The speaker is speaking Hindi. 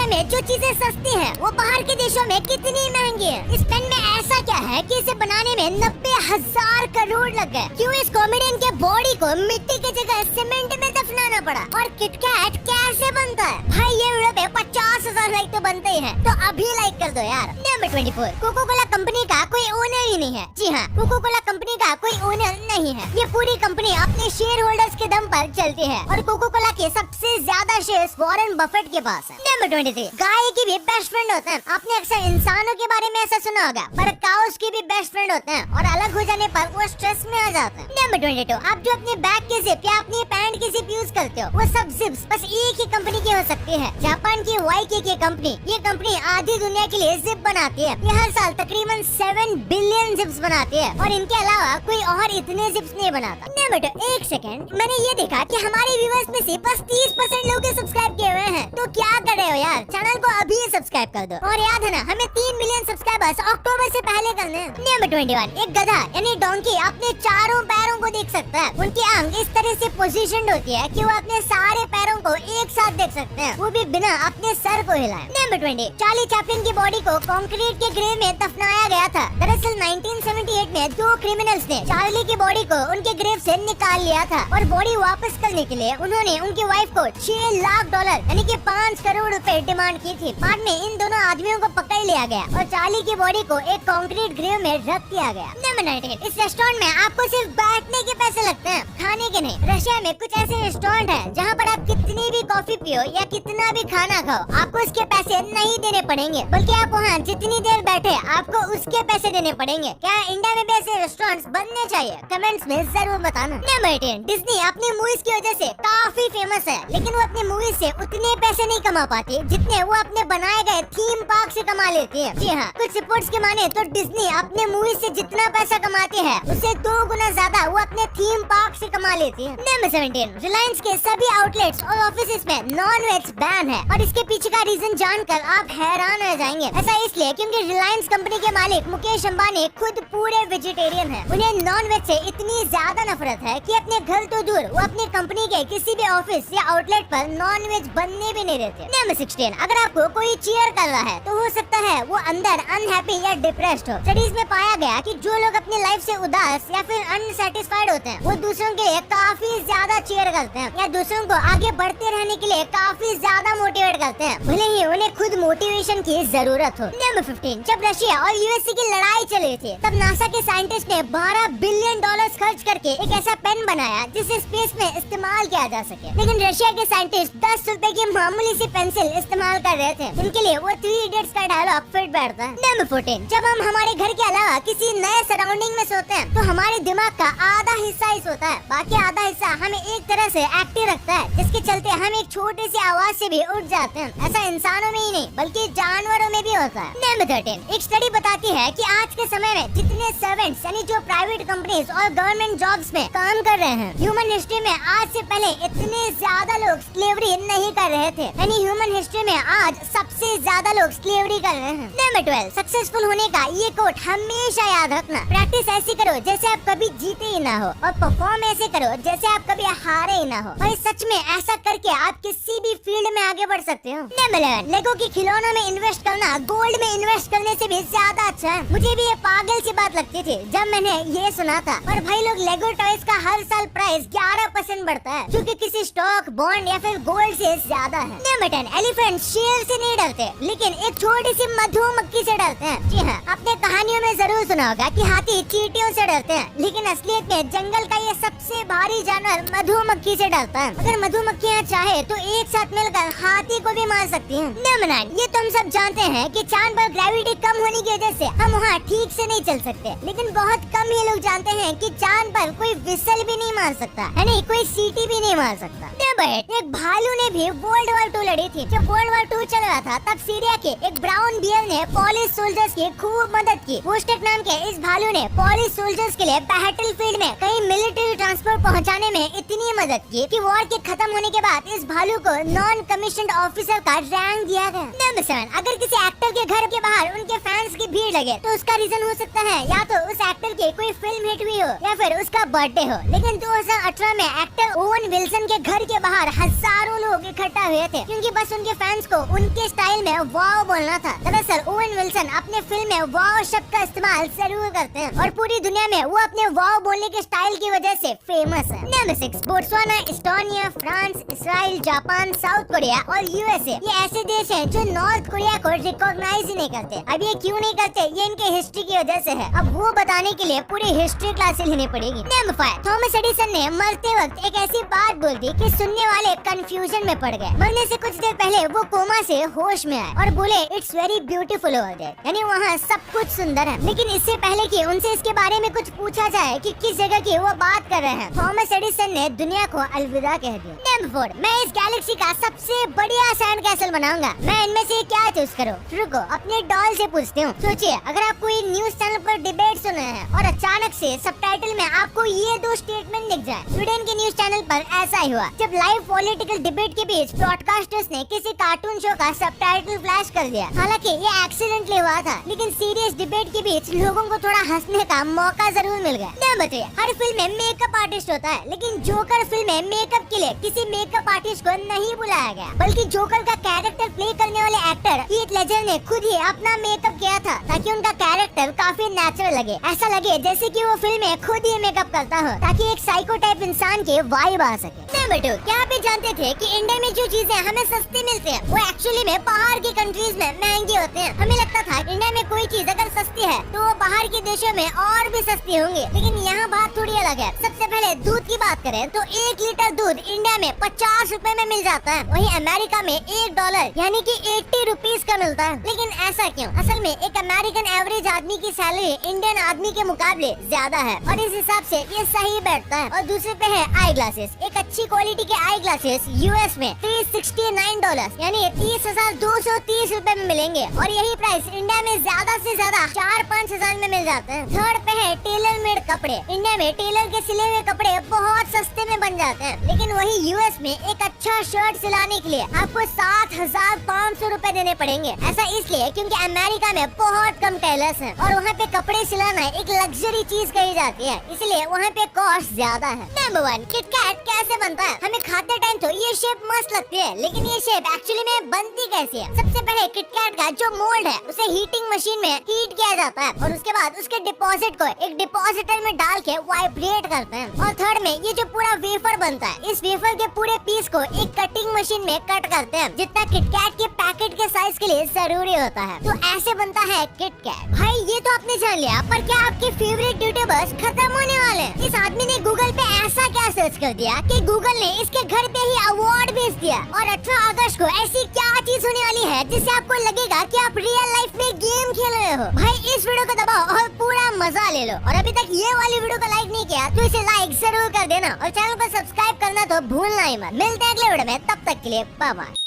में जो चीजें सस्ती हैं, वो बाहर के देशों में कितनी महंगी है। इस पेन में ऐसा क्या है कि इसे बनाने में 90,000 करोड़ लग गए? क्यों इस कॉमेडियन के बॉडी को मिट्टी की जगह सीमेंट में दफनाना पड़ा? और किटकैट कैसे बनता है? भाई ये वीडियो पे 50,000 लाइक तो बनते ही हैं, तो अभी लाइक कर दो यार। नंबर 24, कोको कोला कंपनी का कोई ओनर ही नहीं है। जी हाँ, कोको कोला कंपनी का कोई ओनर नहीं है। ये पूरी कंपनी अपने शेयर होल्डर्स के दम पर चलती है और कोको कोला के सबसे ज्यादा शेयर्स वॉरेन बफेट के पास है। नंबर 23, गाय की भी बेस्ट फ्रेंड होते हैं। आपने अक्सर इंसानों के बारे में ऐसा सुना होगा, पर काउस की भी बेस्ट फ्रेंड होते हैं और अलग हो जाने पर वो स्ट्रेस में आ जाते हैं। नंबर 22, आप जो अपने बैग के जिप या अपनी पैंट की जिप यूज करते हो, वो सब जिप्स बस एक ही कंपनी की हो सकती है। जापान की YKK कंपनी, ये कंपनी आधी दुनिया के लिए जिप बनाती है। ये हर साल तकरीबन 7 बिलियन जिप्स बनाती है और इनके अलावा कोई और इतने जिप्स नहीं बनाता। नंबर 2, एक सेकंड, मैंने ये देखा कि हमारे व्यूअर्स में से बस 30% लोग सब्सक्राइब किए हुए हैं, तो क्या कर रहे हो यार? चैनल को अभी सब्सक्राइब कर दो और याद है ना, हमें 3 मिलियन सब्सक्राइबर्स अक्टूबर से पहले करने हैं। नंबर 21, एक गधा यानी डोंकी अपने चारों पैरों को देख सकता है। उनकी आंख इस तरह से पोजीशनड होती है कि वो अपने सारे पैरों को एक साथ देख सकते हैं, वो भी बिना अपने सर को हिलाए। नंबर 20, चार्ली चैपलिन की बॉडी को कंक्रीट के ग्रेव में दफनाया गया था। दरअसल 1978 में 2 क्रिमिनल्स ने चार्ली की बॉडी को उनके ग्रेव से निकाल लिया था और बॉडी वापस करने के लिए उन्होंने उनकी वाइफ को $6 लाख यानी कि 5 करोड़ रुपए डिमांड की थी। बाद में इन दोनों आदमियों को पकड़ लिया गया और चार्ली की बॉडी को एक कंक्रीट ग्रेव में रख दिया गया। नंबर 19, इस रेस्टोरेंट में आपको सिर्फ बैठने के पैसे लगते हैं, खाने के नहीं। रशिया में कुछ ऐसे रेस्टोरेंट हैं जहां पर आप कितनी भी कॉफी पियो या कितना भी खाना खाओ, आपको उसके पैसे नहीं देने पड़ेंगे, बल्कि आप वहाँ जितनी देर बैठे आपको उसके पैसे देने पड़ेंगे। क्या इंडिया में भी ऐसे रेस्टोरेंट्स बनने चाहिए? कमेंट्स में जरूर बताना। नंबर 18, डिज्नी अपनी मूवीज की वजह से काफी फेमस है, लेकिन वो अपनी मूवीज से उतने पैसे नहीं कमा पाती जितने वो अपने बनाए गए थीम पार्क से कमा लेती है। जी हाँ, कुछ रिपोर्ट्स के माने तो डिज्नी अपने मूवीज से जितना पैसा कमाती है उससे 2 गुना ज्यादा वो अपने थीम पार्क से कमा लेती है। नंबर 17, रिलायंस के सभी आउटलेट्स और ऑफिसेज में नॉन-वेज बैन है और इसके पीछे का रीजन जानकर आप हैरान रह जाएंगे। ऐसा इसलिए क्योंकि रिलायंस कंपनी के मालिक मुकेश अंबानी खुद पूरे वेजिटेरियन है। उन्हें नॉन-वेज से इतनी ज्यादा नफरत है कि अपने घर तो दूर, वो अपनी कंपनी के किसी भी ऑफिस या आउटलेट पर नॉन-वेज बनने भी नहीं देते। नंबर 16, अगर आपको कोई चीयर कर रहा है तो हो सकता है वो अंदर अनहैप्पी या डिप्रेस्ड हो। स्टडीज में पाया गया कि जो लोग अपनी लाइफ से उदास या फिर अनसेटिस्फाइड होते हैं, वो दूसरों के लिए काफी ज्यादा चीयर करते हैं या दूसरों को आगे बढ़ते रहने के लिए काफी ज्यादा मोटिवेट करते हैं, भले ही उन्हें खुद मोटिवेशन की जरूरत हो। नंबर 15, जब रशिया और यूएसए की लड़ाई चल रही थी, तब नासा के साइंटिस्ट ने $12 बिलियन खर्च करके एक ऐसा पेन बनाया जिसे स्पेस में इस्तेमाल किया जा सके। लेकिन रशिया के साइंटिस्ट 10 रुपए की मामूली सी पेंसिल इस्तेमाल कर रहे थे। इनके लिए वो 3 इडियट्स का डायलॉग फिट बैठता है। नंबर 14, जब हम हमारे घर के अलावा किसी नए सराउंडिंग में सोते हैं तो हमारे दिमाग का आधा हिस्सा ही सोता है, बाकी आधा हिस्सा हमें एक तरह से एक्टिव रखता है, जिसके चलते हम एक छोटी सी आवाज से भी उठ जाते हैं। ऐसा इंसानों में ही नहीं बल्कि जानवरों में भी होता है। नंबर 13, एक स्टडी बताती है कि आज के समय में जितने सर्वेंट्स यानी जो प्राइवेट कंपनीज और गवर्नमेंट जॉब्स में काम कर रहे हैं, ह्यूमन हिस्ट्री में आज से पहले इतने ज्यादा लोग स्लेवरी नहीं कर रहे थे, यानी ह्यूमन हिस्ट्री में आज सबसे ज्यादा लोग स्लेवरी कर रहे हैं। नंबर 12, सक्सेसफुल होने का ये कोट हमेशा याद रखना, प्रैक्टिस ऐसी करो जैसे आप कभी जीते ही ना हो और परफॉर्म ऐसे करो जैसे आप कभी हारे ही ना हो। और सच में ऐसा करके आप किसी भी फील्ड में आगे बढ़ सकते हो। नंबर 11, लेगो की खिलौनों में इन्वेस्ट करना गोल्ड में इन्वेस्ट करने से भी ज्यादा अच्छा है। मुझे भी ये पागल सी बात लगती थी जब मैंने ये सुना था, पर भाई लोग लेगो टॉयज का हर साल प्राइस 11% बढ़ता है, जो कि किसी स्टॉक, बॉन्ड या फिर गोल्ड से ज्यादा है। नंबर 10, एलिफेंट शेर से नहीं डरते, लेकिन एक छोटी सी मधुमक्खी से डरते हैं। जी हाँ, आपने कहानियों में जरूर सुना होगा कि हाथी चींटियों से डरते हैं, लेकिन असलियत में जंगल का ये सबसे भारी जानवर मधुमक्खी से डरता है। अगर मधुमक्खियाँ चाहे तो एक साथ मिलकर हाथी को भी मार सकती हैं। नंबर 9, ये तुम सब जानते हैं कि चांद पर ग्रेविटी कम होने की वजह से हम वहाँ ठीक से नहीं चल सकते, लेकिन बहुत कम ही लोग जानते हैं कि चांद पर कोई विसल भी नहीं मार सकता, यानी कोई सीटी भी नहीं मार सकता। नंबर 8, एक भालू ने भी वर्ल्ड वॉर 2 लड़ी थी। जब वर्ल्ड वॉर 2 चल रहा था तब सीरिया के एक ब्राउन बियर ने पोलिश सोल्जर्स की खूब मदद की। वोस्टेक नाम के इस भालू ने पोलिश सोल्जर्स के लिए बैटलफील्ड में कई मिलिट्री ट्रांसपोर्ट पहुंचाने में इतनी मदद की कि वॉर के खत्म होने के बाद इस भालू को नॉन कमीशन्ड ऑफिसर का रैंक दिया गया। नंबर 7, अगर किसी एक्टर के घर के बाहर उनके फैंस की भीड़ लगे तो उसका रीजन हो सकता है या तो उस एक्टर की कोई फिल्म हिट हुई हो या फिर उसका बर्थडे हो। लेकिन 2018 में एक्टर ओवन विल्सन के घर के बाहर हजारों लोग इकट्ठा हुए थे, क्योंकि बस उनके फैंस को उनके स्टाइल टाइटल में वाव बोलना था। दरअसल ओवन विल्सन अपने फिल्म में वाव शब्द का इस्तेमाल जरूर करते हैं और पूरी दुनिया में वो अपने वाव बोलने के स्टाइल की वजह से फेमस है। Number 6 Botswana, Estonia, France, Israel, Japan, south Korea और यूएसए ये ऐसे देश हैं जो नॉर्थ कोरिया को रिकॉग्नाइज ही नहीं करते। अब ये क्यों नहीं करते, ये इनके हिस्ट्री की वजह से है। अब वो बताने के लिए पूरी हिस्ट्री क्लास लेनी पड़ेगी। नंबर 5 थॉमस एडिसन ने मरते वक्त एक ऐसी बात बोल दी कि सुनने वाले कंफ्यूजन में पड़ गए। मरने से कुछ देर पहले वो कोमा से होश में आए और बोले it's very beautiful over there, यानी वहाँ सब कुछ सुंदर है। लेकिन इससे पहले कि उनसे इसके बारे में कुछ पूछा जाए कि किस जगह की वो बात कर रहे हैं, थॉमस एडिसन ने दुनिया को अलविदा कह दिया। नंबर 4 मैं इस गैलेक्सी का सबसे बढ़िया सैंड कैसल बनाऊंगा। मैं इनमें से क्या चूज करूं? रुको अपने डॉल से पूछती हूँ। सोचिए अगर आप कोई न्यूज चैनल पर डिबेट सुन रहे हैं और अचानक से सबटाइटल में आपको ये दो स्टेटमेंट दिख जाए। स्वीडन के न्यूज चैनल पर ऐसा ही हुआ जब लाइव पॉलिटिकल डिबेट के बीच ब्रॉडकास्टर्स ने किसी कार्टून शो का सबटाइटल फ्लैश कर दिया। हालांकि ये एक्सीडेंटली हुआ था, लेकिन सीरियस डिबेट के बीच लोगों को थोड़ा हंसने का मौका जरूर मिल गया। नंबर 3 हर फिल्म में मेकअप आर्टिस्ट होता है, लेकिन जोकर फिल्म में मेकअप के लिए किसी मेकअप आर्टिस्ट को नहीं बुलाया गया, बल्कि जोकर का कैरेक्टर प्ले करने वाले एक्टर हीथ लेजर ने खुद ही अपना मेकअप किया था ताकि उनका कैरेक्टर काफी नेचुरल लगे, ऐसा लगे जैसे कि वो फिल्म में खुद ही मेकअप करता हो, ताकि एक साइको टाइप इंसान के वाइब आ सके। नंबर 2 क्या आप ये जानते थे कि इंडिया में जो चीजें हमें सस्ती मिलती हैं, वो एक्चुअली में बाहर की कंट्रीज में महंगी होते हैं। हमें लगता था कि इंडिया में कोई चीज अगर सस्ती है तो वो बाहर के देशों में और भी सस्ती होंगी, लेकिन यहाँ बात थोड़ी अलग है। सबसे पहले दूध की बात करें तो 1 लीटर दूध इंडिया में 50 रुपए में मिल जाता है, वहीं अमेरिका में $1 यानी कि 80 रुपीज का मिलता है। लेकिन ऐसा क्यों? असल में एक अमेरिकन एवरेज आदमी की सैलरी इंडियन आदमी के मुकाबले ज्यादा है और इस हिसाब से ये सही बैठता है। और दूसरे पे है आई ग्लासेस। एक अच्छी क्वालिटी के आई ग्लासेस यूएस में $369 यानी 30,230 रुपए में मिलेंगे और यही प्राइस इंडिया में ज्यादा से ज्यादा 4-5 हजार में मिल जाते हैं। थर्ड पे है टेलर मेड कपड़े। इंडिया में टेलर के सिले हुए कपड़े बहुत सस्ते में बन जाते हैं, लेकिन वही यूएस में एक अच्छा शर्ट सिलाने के लिए आपको 7,500 रुपए देने पड़ेंगे। ऐसा इसलिए क्योंकि अमेरिका में बहुत कम टेलर्स हैं और वहाँ पे कपड़े सिलाना एक लग्जरी चीज कही जाती है, इसलिए वहाँ पे कॉस्ट ज्यादा है। नंबर 1 किटकैट कैसे बनता है? हमें खाते टाइम तो ये शेप मस्त लगती है, लेकिन ये शेप एक्चुअली में बनती कैसी है? सबसे पहले किटकैट का जो मोल्ड है उसे हीटिंग मशीन में हीट किया जाता है और उसके बाद उसके डिपॉजिट को एक डिपॉजिटर में डाल के वाइब्रेट करते हैं। और थर्ड में ये जो पूरा वेफर बनता है, इस वेफर के पूरे पीस को एक कटिंग मशीन में कट करते हैं, जितना किटकैट के पैकेट के साइज के लिए जरूरी होता है। तो ऐसे बनता है किटकैट। भाई ये तो आपने जान लिया, पर क्या आपके फेवरेट यूट्यूबर्स खत्म होने वाले हैं? इस आदमी ने गूगल पे ऐसा क्या सर्च कर दिया कि गूगल ने इसके घर पे ही अवार्ड भेज दिया। और 18 अगस्त को ऐसी क्या चीज होने वाली है जिससे आपको लगेगा कि आप रियल लाइफ में गेम खेल रहे हो? भाई इस वीडियो को दबाओ और पूरा मजा ले लो। और अभी तक ये वाली वीडियो को लाइक नहीं किया तो इसे लाइक जरूर कर देना और चैनल को सब्सक्राइब करना तो भूलना ही मत। मिलते हैं अगले वीडियो में, तब तक के लिए बाय बाय।